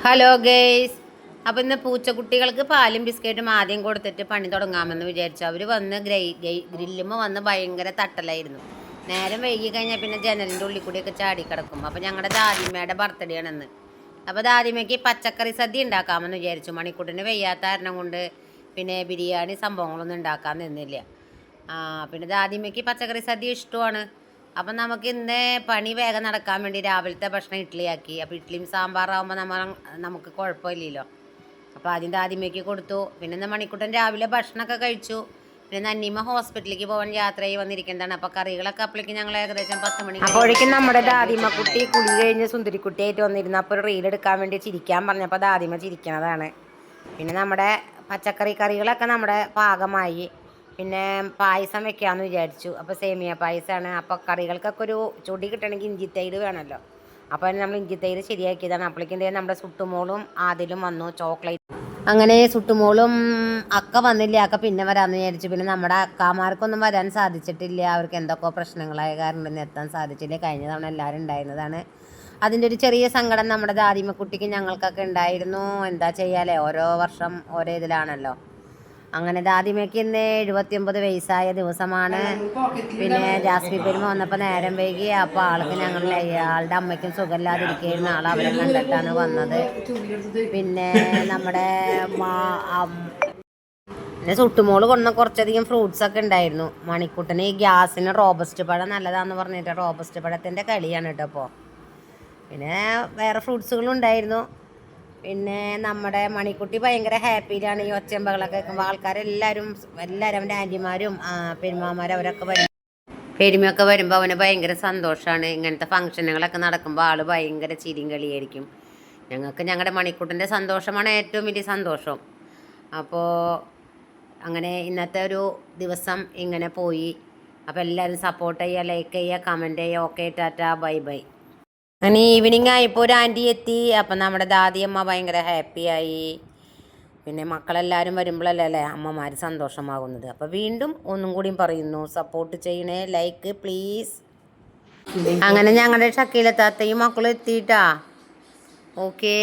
Hello guys. അപ്പോൾ ഇന്ന് പൂച്ചക്കുട്ടികൾക്ക് പാലും ബിസ്ക്കറ്റും ആദ്യം കൊടുത്തിട്ട് പണി തുടങ്ങാമെന്ന് വിചാരിച്ചു. അവർ വന്ന് ഗ്രില്ലുമ്പോൾ വന്ന് ഭയങ്കര തട്ടലായിരുന്നു. നേരം വൈകി കഴിഞ്ഞാൽ പിന്നെ ജനലിൻ്റെ ഉള്ളിൽ കൂടിയൊക്കെ ചാടിക്കിടക്കും. അപ്പോൾ ഞങ്ങളുടെ ദാദിമ്മയുടെ ബർത്ത്ഡേ ആണെന്ന്. അപ്പോൾ ദാദിമ്മയ്ക്ക് പച്ചക്കറി സദ്യ ഉണ്ടാക്കാമെന്ന് വിചാരിച്ചു. മണിക്കൂട്ടിന് വയ്യാത്ത കാരണം കൊണ്ട് പിന്നെ ബിരിയാണി സംഭവങ്ങളൊന്നും ഉണ്ടാക്കാൻ നിന്നില്ല. പിന്നെ ദാദിമ്മയ്ക്ക് പച്ചക്കറി സദ്യ ഇഷ്ടമാണ്. അപ്പം നമുക്ക് ഇന്ന് പണി വേഗം നടക്കാൻ വേണ്ടി രാവിലത്തെ ഭക്ഷണം ഇഡ്ഡലിയാക്കി. അപ്പോൾ ഇഡ്ഡലിയും സാമ്പാറാകുമ്പോൾ നമുക്ക് കുഴപ്പമില്ലല്ലോ. അപ്പോൾ ആദ്യമേക്ക് കൊടുത്തു. പിന്നെ ഇന്ന് മണിക്കൂട്ടൻ രാവിലെ ഭക്ഷണമൊക്കെ കഴിച്ചു. പിന്നെ നന്നീമ ഹോസ്പിറ്റലിലേക്ക് പോകാൻ യാത്രയായി വന്നിരിക്കുന്നതാണ്. അപ്പോൾ കറികളൊക്കെ അപ്പോഴേക്കും ഞങ്ങൾ ഏകദേശം 10 മണി. അപ്പോഴേക്കും നമ്മുടെ ദാദിമക്കുട്ടി കുളി കഴിഞ്ഞ് സുന്ദരിക്കുട്ടിയായിട്ട് വന്നിരുന്നു. അപ്പോൾ ഒരു റീൽ എടുക്കാൻ വേണ്ടി ചിരിക്കാൻ പറഞ്ഞപ്പോൾ ദാദിമ ചിരിക്കണതാണ്. പിന്നെ നമ്മുടെ പച്ചക്കറി കറികളൊക്കെ നമ്മുടെ പാകമായി. പിന്നെ പായസം വെക്കാമെന്ന് വിചാരിച്ചു. അപ്പോൾ സേമിയ പായസമാണ്. അപ്പോൾ കറികൾക്കൊക്കെ ഒരു ചൊടി കിട്ടണമെങ്കിൽ ഇഞ്ചിത്തൈര് വേണമല്ലോ. അപ്പോൾ നമ്മൾ ഇഞ്ചിത്തൈര് ശരിയാക്കിയതാണ്. അപ്പോഴേക്കും നമ്മുടെ സുട്ടുമോളും ആദിലും വന്നു. ചോക്ലേറ്റ് അങ്ങനെ സുട്ടുമോളും അക്ക വന്നില്ല. അക്ക പിന്നെ വരാമെന്ന് വിചാരിച്ചു. പിന്നെ നമ്മുടെ അക്കാമാർക്കൊന്നും വരാൻ സാധിച്ചിട്ടില്ല. അവർക്ക് എന്തൊക്കെ പ്രശ്നങ്ങളായ കാരണം എത്താൻ സാധിച്ചില്ല. കഴിഞ്ഞ തവണ എല്ലാവരും ഉണ്ടായിരുന്നതാണ്. അതിൻ്റെ ഒരു ചെറിയ സങ്കടം നമ്മുടെ ദാദിമക്കുട്ടിക്ക് ഞങ്ങൾക്കൊക്കെ ഉണ്ടായിരുന്നു. എന്താ ചെയ്യാലേ, ഓരോ വർഷം ഓരോ ഇതിലാണല്ലോ. അങ്ങനെ ദാദിമയ്ക്ക് ഇന്ന് 79 വയസ്സായ ദിവസമാണ്. പിന്നെ ജാസ്മി പെരുമ വന്നപ്പോൾ നേരം വൈകി. അപ്പോൾ ആൾക്ക് ആളുടെ അമ്മയ്ക്കും സുഖമില്ലാതിരിക്കുകയായിരുന്നു. ആൾ അവരെ കണ്ടിട്ടാണ് വന്നത്. പിന്നെ നമ്മുടെ പിന്നെ സുട്ടുമോള് കൊണ്ടുവന്ന കുറച്ചധികം ഫ്രൂട്ട്സൊക്കെ ഉണ്ടായിരുന്നു. മണിക്കുട്ടന് ഈ ഗ്യാസിന് റോബസ്റ്റ് പഴം നല്ലതാന്ന് പറഞ്ഞിട്ട് റോബസ്റ്റ് പഴത്തിൻ്റെ കളിയാണ് കേട്ടോ. അപ്പോൾ പിന്നെ വേറെ ഫ്രൂട്ട്സുകളും ഉണ്ടായിരുന്നു. പിന്നെ നമ്മുടെ മണിക്കുട്ടി ഭയങ്കര ഹാപ്പിയിലാണ്. ഈ ഒച്ചമ്പകളൊക്കെ കേൾക്കുമ്പോൾ ആൾക്കാരെല്ലാവരും അവൻ്റെ ആൻറ്റിമാരും പെരുമാമാരും അവരൊക്കെ പെരുമയൊക്കെ വരുമ്പോൾ അവന് ഭയങ്കര സന്തോഷമാണ്. ഇങ്ങനത്തെ ഫംഗ്ഷനുകളൊക്കെ നടക്കുമ്പോൾ ആൾ ഭയങ്കര ചിരിയും കളിയായിരിക്കും. ഞങ്ങൾക്ക് ഞങ്ങളുടെ മണിക്കുട്ടൻ്റെ സന്തോഷമാണ് ഏറ്റവും വലിയ സന്തോഷം. അപ്പോൾ അങ്ങനെ ഇന്നത്തെ ഒരു ദിവസം ഇങ്ങനെ പോയി. അപ്പോൾ എല്ലാവരും സപ്പോർട്ട് ചെയ്യുക, ലൈക്ക് ചെയ്യുക, കമൻറ്റ് ചെയ്യുക. Okay, Tata, bye bye. അങ്ങനെ ഈവനിങ് ആയപ്പോൾ ഒരു ആൻറ്റി എത്തി. അപ്പം നമ്മുടെ ദാദിയമ്മ ഭയങ്കര ഹാപ്പിയായി. പിന്നെ മക്കളെല്ലാവരും വരുമ്പോഴല്ലേ അമ്മമാർ സന്തോഷമാകുന്നത്. അപ്പോൾ വീണ്ടും ഒന്നും കൂടിയും പറയുന്നു, സപ്പോർട്ട് ചെയ്യണേ, ലൈക്ക് പ്ലീസ്. അങ്ങനെ ഞങ്ങളുടെ ഷക്കീല താത്തയും മക്കളും എത്തിയിട്ടാ. ഓക്കേ.